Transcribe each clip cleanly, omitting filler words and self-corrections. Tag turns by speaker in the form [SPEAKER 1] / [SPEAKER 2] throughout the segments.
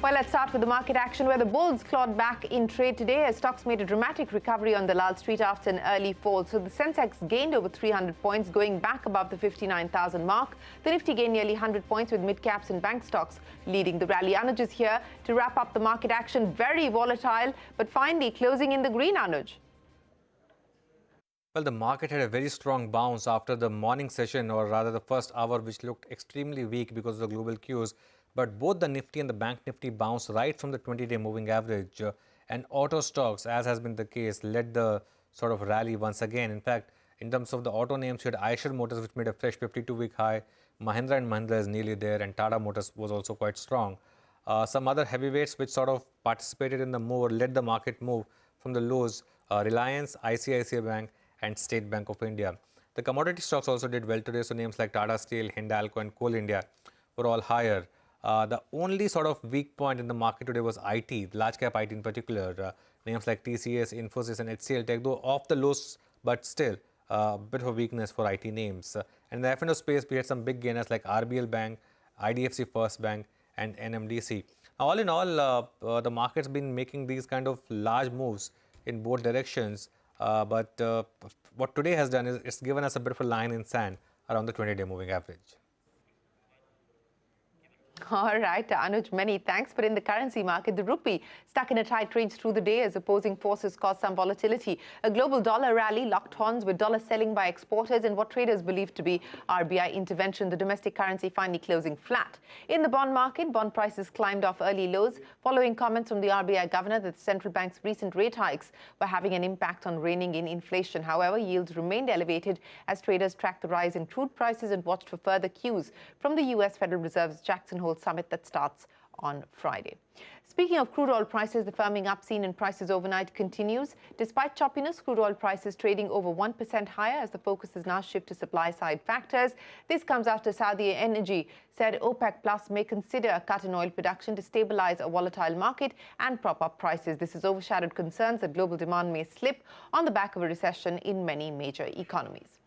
[SPEAKER 1] Well, let's start with the market action where the bulls clawed back in trade today as stocks made a dramatic recovery on Dalal Street after an early fall. So the Sensex gained over 300 points, going back above the 59,000 mark. The Nifty gained nearly 100 points with mid-caps and bank stocks leading the rally. Anuj is here to wrap up the market action. Very volatile, but finally closing in the green, Anuj.
[SPEAKER 2] Well, the market had a very strong bounce after the morning session, or rather the first hour, which looked extremely weak because of the global cues. But both the Nifty and the Bank Nifty bounced right from the 20-day moving average. And auto stocks, as has been the case, led the sort of rally once again. In fact, in terms of the auto names, you had Eicher Motors, which made a fresh 52-week high. Mahindra and Mahindra is nearly there, and Tata Motors was also quite strong. Some other heavyweights which sort of participated in the move, led the market move from the lows, Reliance, ICICI Bank, and State Bank of India. The commodity stocks also did well today, so names like Tata Steel, Hindalco, and Coal India were all higher. The only sort of weak point in the market today was IT, large cap IT in particular. Names like TCS, Infosys, and HCL Tech, though off the lows, but still a bit of a weakness for IT names. And in the F&O space, we had some big gainers like RBL Bank, IDFC First Bank, and NMDC. All in all, the market's been making these kind of large moves in both directions. But what today has done is it's given us a bit of a line in sand around the 20-day moving average.
[SPEAKER 1] All right, Anuj, many thanks. But in the currency market, the rupee stuck in a tight range through the day as opposing forces caused some volatility. A global dollar rally locked horns with dollar selling by exporters and what traders believe to be RBI intervention. The domestic currency finally closing flat. In the bond market, bond prices climbed off early lows following comments from the RBI governor that the central bank's recent rate hikes were having an impact on reining in inflation. However, yields remained elevated as traders tracked the rise in crude prices and watched for further cues from the U.S. Federal Reserve's Jackson Hole summit that starts on Friday. Speaking of crude oil prices, the firming up seen in prices overnight continues. Despite choppiness, crude oil prices trading over 1% higher as the focus is now shifted to supply-side factors. This comes after Saudi Energy said OPEC Plus may consider a cut in oil production to stabilize a volatile market and prop up prices. This has overshadowed concerns that global demand may slip on the back of a recession in many major economies.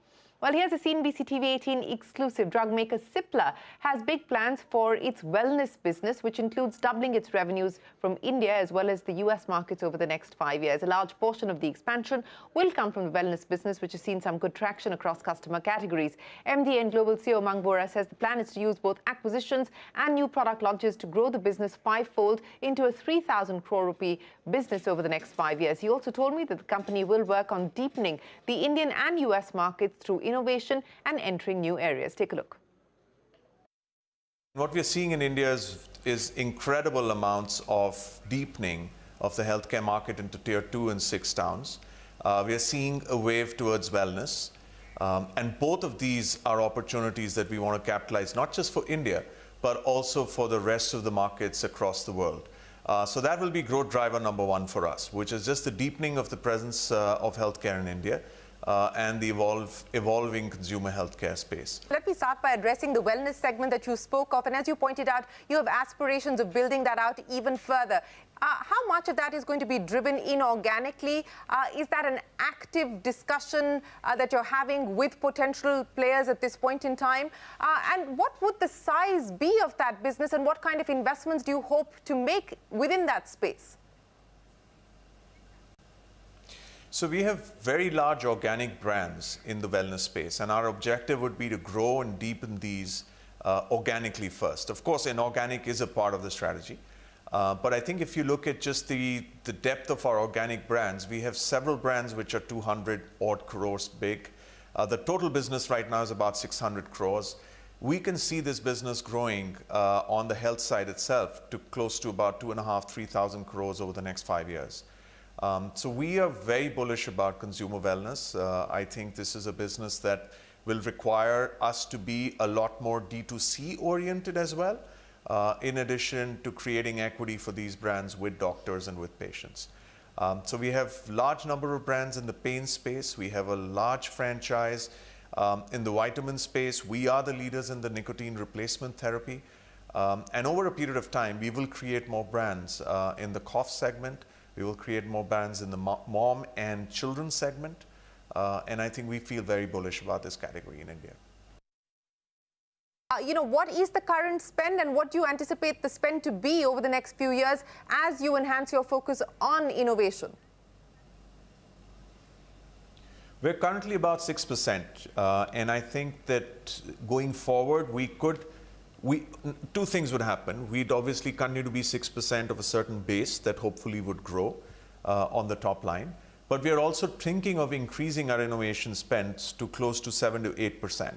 [SPEAKER 1] Well, here's a CNBC-TV18 exclusive. Drug maker Cipla has big plans for its wellness business, which includes doubling its revenues from India as well as the US markets over the next 5 years. A large portion of the expansion will come from the wellness business, which has seen some good traction across customer categories. MD and Global CEO Mang Vora says the plan is to use both acquisitions and new product launches to grow the business fivefold into a 3,000 crore rupee business over the next 5 years. He also told me that the company will work on deepening the Indian and US markets through innovation and entering new areas. Take a look.
[SPEAKER 3] What we're seeing in India is incredible amounts of deepening of the healthcare market into tier 2 and 6 towns. We are seeing a wave towards wellness. And both of these are opportunities that we want to capitalize, not just for India, but also for the rest of the markets across the world. So that will be growth driver number one for us, which is just the deepening of the presence of healthcare in India. And the evolving consumer healthcare space. Let me start by addressing the wellness segment that you spoke of. And as you pointed out, you have aspirations of building that out even further. How much of that is going to be driven inorganically? Is that an active discussion that you're having with potential players at this point in time? And what would the size be of that business and what kind of investments do you hope to make within that space? So we have very large organic brands in the wellness space, and our objective would be to grow and deepen these organically first. Of course, inorganic is a part of the strategy, but I think if you look at just the depth of our organic brands, we have several brands which are 200 odd crores big. The total business right now is about 600 crores. We can see this business growing on the health side itself to close to about 2,500–3,000 crores over the next 5 years. So we are very bullish about consumer wellness. I think this is a business that will require us to be a lot more D2C oriented as well, in addition to creating equity for these brands with doctors and with patients. So we have large number of brands in the pain space. We have a large franchise in the vitamin space. We are the leaders in the nicotine replacement therapy. And over a period of time, we will create more brands in the cough segment. We will create more brands in the mom and children segment. And I think we feel very bullish about this category in India.
[SPEAKER 1] What is the current spend and what do you anticipate the spend to be over the next few years as you enhance your focus on innovation?
[SPEAKER 3] We're currently about 6%, and I think that going forward, two things would happen. We'd obviously continue to be 6% of a certain base that hopefully would grow on the top line. But we are also thinking of increasing our innovation spends to close to 7 to 8%.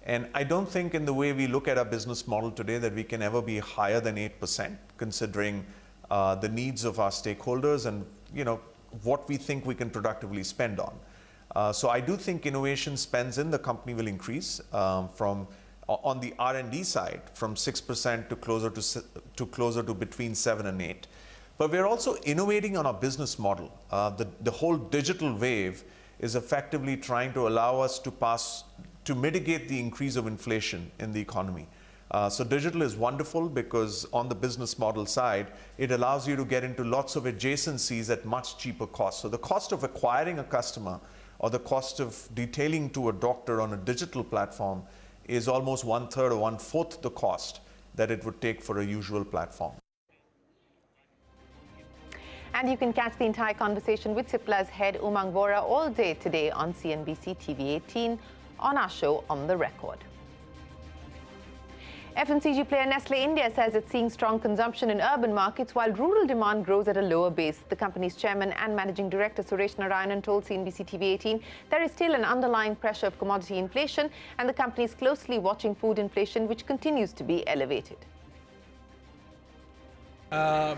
[SPEAKER 3] And I don't think in the way we look at our business model today that we can ever be higher than 8%, considering the needs of our stakeholders and what we think we can productively spend on. So I do think innovation spends in the company will increase on the R&D side from 6% to closer to between 7 and 8. But we're also innovating on our business model. The whole digital wave is effectively trying to allow us to mitigate the increase of inflation in the economy. So digital is wonderful because on the business model side, it allows you to get into lots of adjacencies at much cheaper cost. So the cost of acquiring a customer or the cost of detailing to a doctor on a digital platform is almost 1/3 or 1/4 the cost that it would take for a usual platform.
[SPEAKER 1] And you can catch the entire conversation with Cipla's head Umang Vora all day today on CNBC TV18 on our show On the Record. FMCG player Nestle India says it's seeing strong consumption in urban markets while rural demand grows at a lower base. The company's chairman and managing director Suresh Narayanan told CNBC TV18 there is still an underlying pressure of commodity inflation and the company is closely watching food inflation, which continues to be elevated.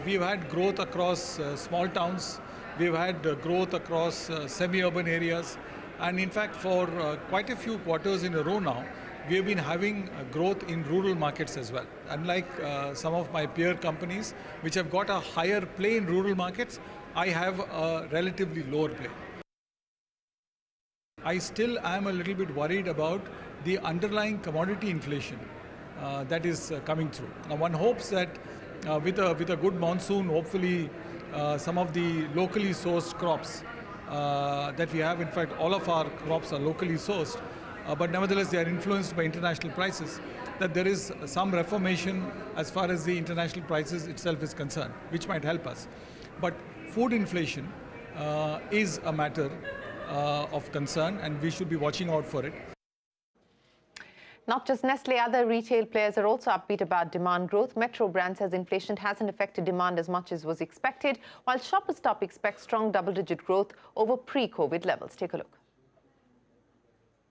[SPEAKER 4] We've had growth across small towns. We've had growth across semi-urban areas. And in fact, for quite a few quarters in a row now, we have been having growth in rural markets as well. Unlike some of my peer companies, which have got a higher play in rural markets, I have a relatively lower play. I still am a little bit worried about the underlying commodity inflation that is coming through. Now, one hopes that with a good monsoon, hopefully some of the locally sourced crops that we have, in fact, all of our crops are locally sourced, but nevertheless they are influenced by international prices, that there is some reformation as far as the international prices itself is concerned, which might help us. But food inflation is a matter of concern and we should be watching out for it.
[SPEAKER 1] Not just Nestle, other retail players are also upbeat about demand growth. Metro Brand says inflation hasn't affected demand as much as was expected, while Shoppers Stop expects strong double-digit growth over pre-COVID levels. Take a look.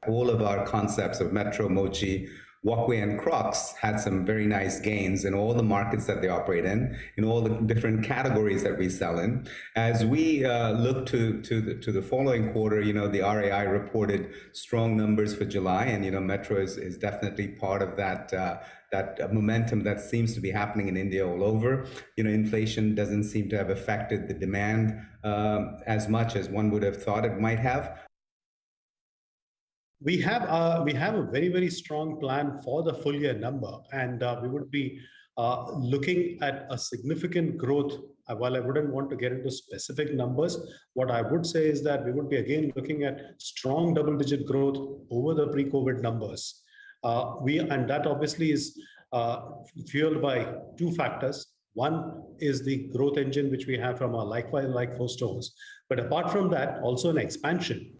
[SPEAKER 5] All of our concepts of Metro, Mochi, Walkway and Crocs had some very nice gains in all the markets that they operate in all the different categories that we sell in. As we look to the following quarter, the RAI reported strong numbers for July, and Metro is definitely part of that momentum that seems to be happening in India all over. Inflation doesn't seem to have affected the demand as much as one would have thought it might have.
[SPEAKER 6] We have a very, very strong plan for the full year number, and we would be looking at a significant growth. While I wouldn't want to get into specific numbers, what I would say is that we would be again looking at strong double-digit growth over the pre-COVID numbers. And that obviously is fueled by two factors. One is the growth engine which we have from our like-for-like stores, but apart from that, also an expansion.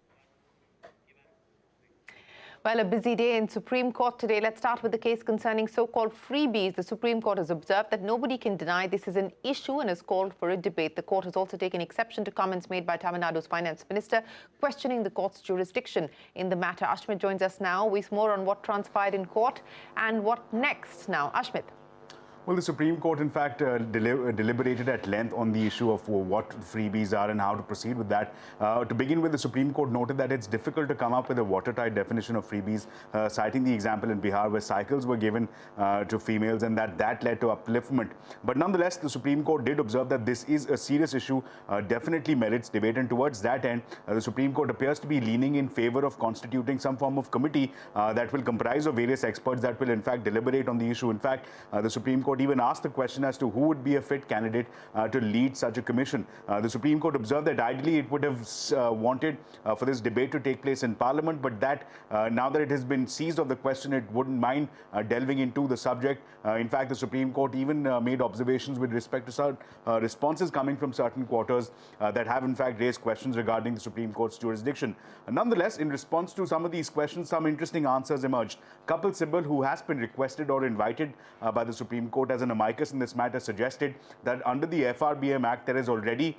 [SPEAKER 1] Well, a busy day in Supreme Court today. Let's start with the case concerning so-called freebies. The Supreme Court has observed that nobody can deny this is an issue and has called for a debate. The court has also taken exception to comments made by Tamil Nadu's finance minister, questioning the court's jurisdiction in the matter. Ashmit joins us now with more on what transpired in court and what next now. Ashmit.
[SPEAKER 7] Well, the Supreme Court, in fact, deliberated at length on the issue of what freebies are and how to proceed with that. To begin with, the Supreme Court noted that it's difficult to come up with a watertight definition of freebies, citing the example in Bihar where cycles were given to females and that led to upliftment. But nonetheless, the Supreme Court did observe that this is a serious issue, definitely merits debate, and towards that end, the Supreme Court appears to be leaning in favor of constituting some form of committee that will comprise of various experts that will, in fact, deliberate on the issue. In fact, the Supreme Court Court even asked the question as to who would be a fit candidate to lead such a commission. The Supreme Court observed that ideally it would have wanted for this debate to take place in Parliament, but that now that it has been seized of the question, it wouldn't mind delving into the subject. In fact, the Supreme Court even made observations with respect to certain responses coming from certain quarters that have in fact raised questions regarding the Supreme Court's jurisdiction. Nonetheless, in response to some of these questions, some interesting answers emerged. Kapil Sibal, who has been requested or invited by the Supreme Court as an amicus in this matter, suggested that under the FRBM Act, there is already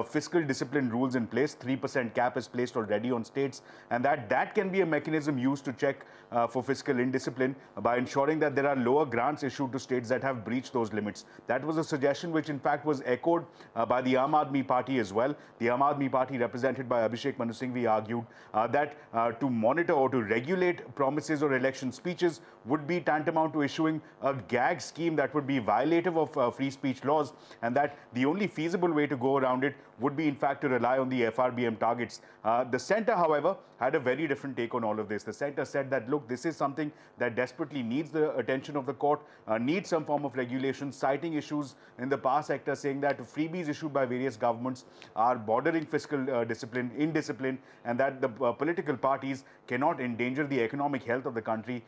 [SPEAKER 7] fiscal discipline rules in place. 3% cap is placed already on states, and that can be a mechanism used to check for fiscal indiscipline by ensuring that there are lower grants issued to states that have breached those limits. That was a suggestion which in fact was echoed by the Aam Aadmi Party as well. The Aam Aadmi Party, represented by Abhishek Manu Singhvi, argued that to monitor or to regulate promises or election speeches would be tantamount to issuing a gag scheme that would be violative of free speech laws, and that the only feasible way to go around it would be in fact to rely on the FRBM targets. The centre, however, had a very different take on all of this. The centre said that, look, this is something that desperately needs the attention of the court, needs some form of regulation, citing issues in the power sector, saying that freebies issued by various governments are bordering fiscal indiscipline, and that the political parties cannot endanger the economic health of the country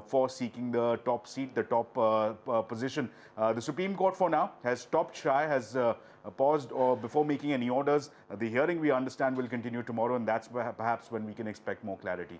[SPEAKER 7] for seeking the top seat, the top position. The Supreme Court for now has stopped shy, has paused before making any orders. The hearing, we understand, will continue tomorrow, and that's perhaps when we can expect more clarity.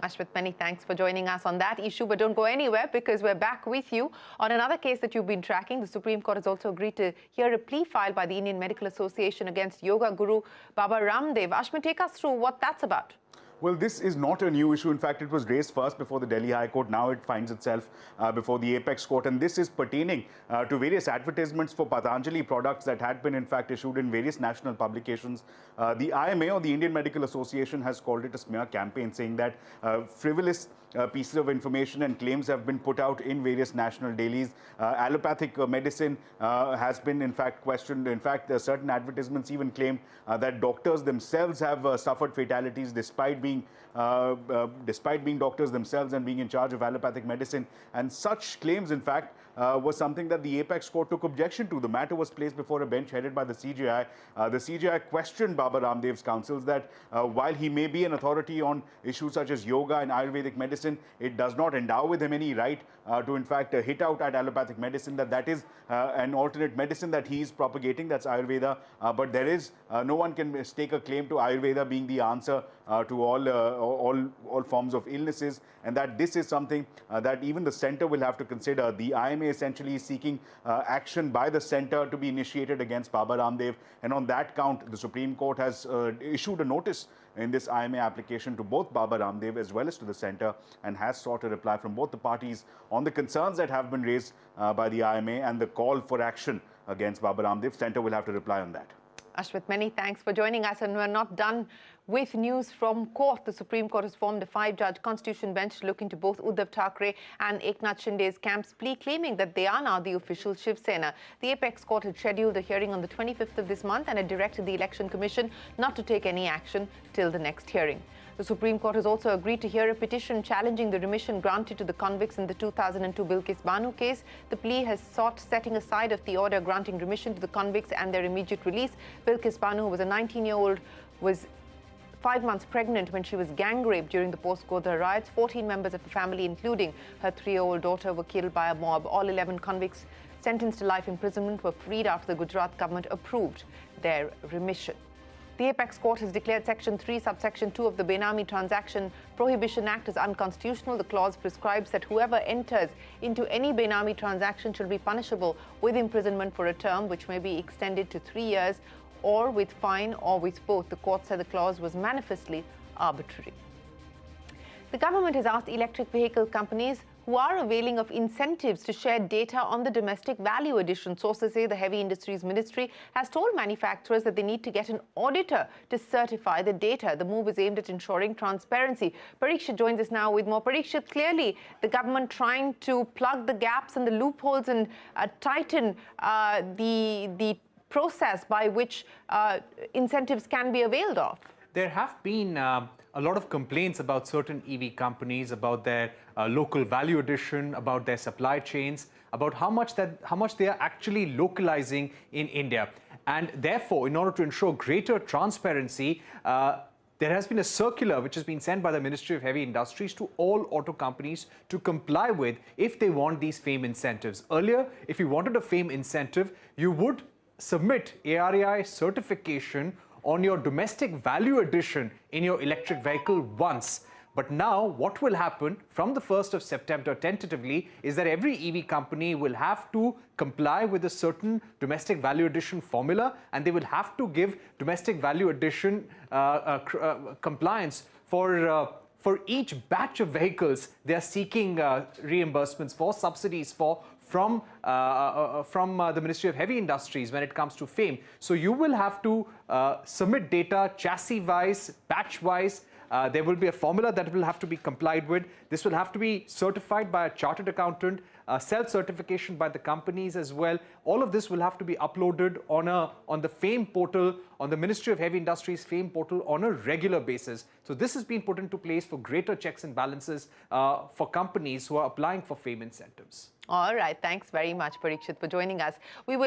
[SPEAKER 1] Ashwit, many thanks for joining us on that issue, but don't go anywhere because we're back with you on another case that you've been tracking. The Supreme Court has also agreed to hear a plea filed by the Indian Medical Association against yoga guru Baba Ramdev. Ashwit, take us through what that's about.
[SPEAKER 7] Well, this is not a new issue. In fact, it was raised first before the Delhi High Court. Now it finds itself before the Apex Court. And this is pertaining to various advertisements for Patanjali products that had been, in fact, issued in various national publications. The IMA, or the Indian Medical Association, has called it a smear campaign, saying that frivolous pieces of information and claims have been put out in various national dailies. Allopathic medicine has been, in fact, questioned. In fact, certain advertisements even claim that doctors themselves have suffered fatalities despite being doctors themselves and being in charge of allopathic medicine. And such claims, in fact, was something that the Apex Court took objection to. The matter was placed before a bench headed by the CJI. The CJI questioned Baba Ramdev's counsels that while he may be an authority on issues such as yoga and Ayurvedic medicine, it does not endow with him any right to, in fact, hit out at allopathic medicine, that is an alternate medicine that he is propagating, that's Ayurveda. But there is, no one can stake a claim to Ayurveda being the answer to all forms of illnesses, and that this is something that even the centre will have to consider. The IMA essentially is seeking action by the centre to be initiated against Baba Ramdev, and on that count, the Supreme Court has issued a notice in this IMA application to both Baba Ramdev as well as to the centre, and has sought a reply from both the parties on the concerns that have been raised by the IMA and the call for action against Baba Ramdev. Centre will have to reply on that.
[SPEAKER 1] Ashwit, many thanks for joining us, and we're not done with news from court. The Supreme Court has formed a 5-judge constitution bench to look into both Uddhav Thackeray and Eknath Shinde's camp's plea, claiming that they are now the official Shiv Sena. The Apex Court had scheduled a hearing on the 25th of this month and had directed the Election Commission not to take any action till the next hearing. The Supreme Court has also agreed to hear a petition challenging the remission granted to the convicts in the 2002 Bilkis Banu case. The plea has sought setting aside of the order granting remission to the convicts and their immediate release. Bilkis Banu, who was a 19-year-old, was 5 months pregnant when she was gang raped during the post-Godhra riots. 14 members of the family, including her 3-year-old daughter, were killed by a mob. All 11 convicts sentenced to life imprisonment were freed after the Gujarat government approved their remission. The Apex Court has declared Section 3, Subsection 2 of the Benami Transaction Prohibition Act as unconstitutional. The clause prescribes that whoever enters into any Benami transaction shall be punishable with imprisonment for a term which may be extended to 3 years, or with fine, or with both. The court said the clause was manifestly arbitrary. The government has asked electric vehicle companies who are availing of incentives to share data on the domestic value addition. Sources say the Heavy Industries Ministry has told manufacturers that they need to get an auditor to certify the data. The move is aimed at ensuring transparency. Parikshit joins us now with more. Parikshit, clearly the government trying to plug the gaps and the loopholes and tighten the process by which incentives can be availed of.
[SPEAKER 8] There have been a lot of complaints about certain EV companies, about their local value addition, about their supply chains, about how much they are actually localizing in India. And therefore, in order to ensure greater transparency, there has been a circular which has been sent by the Ministry of Heavy Industries to all auto companies to comply with if they want these FAME incentives. Earlier, if you wanted a FAME incentive, you would submit ARAI certification on your domestic value addition in your electric vehicle once. But now what will happen from the 1st of September tentatively is that every EV company will have to comply with a certain domestic value addition formula, and they will have to give domestic value addition compliance for each batch of vehicles they are seeking reimbursements for, subsidies for, from the Ministry of Heavy Industries when it comes to FAME. So you will have to submit data chassis-wise, batch-wise. There will be a formula that will have to be complied with. This will have to be certified by a chartered accountant, self-certification by the companies as well. All of this will have to be uploaded on the FAME portal, on the Ministry of Heavy Industries FAME portal on a regular basis. So this has been put into place for greater checks and balances for companies who are applying for FAME incentives.
[SPEAKER 1] All right. Thanks very much, Parikshit, for joining us. We will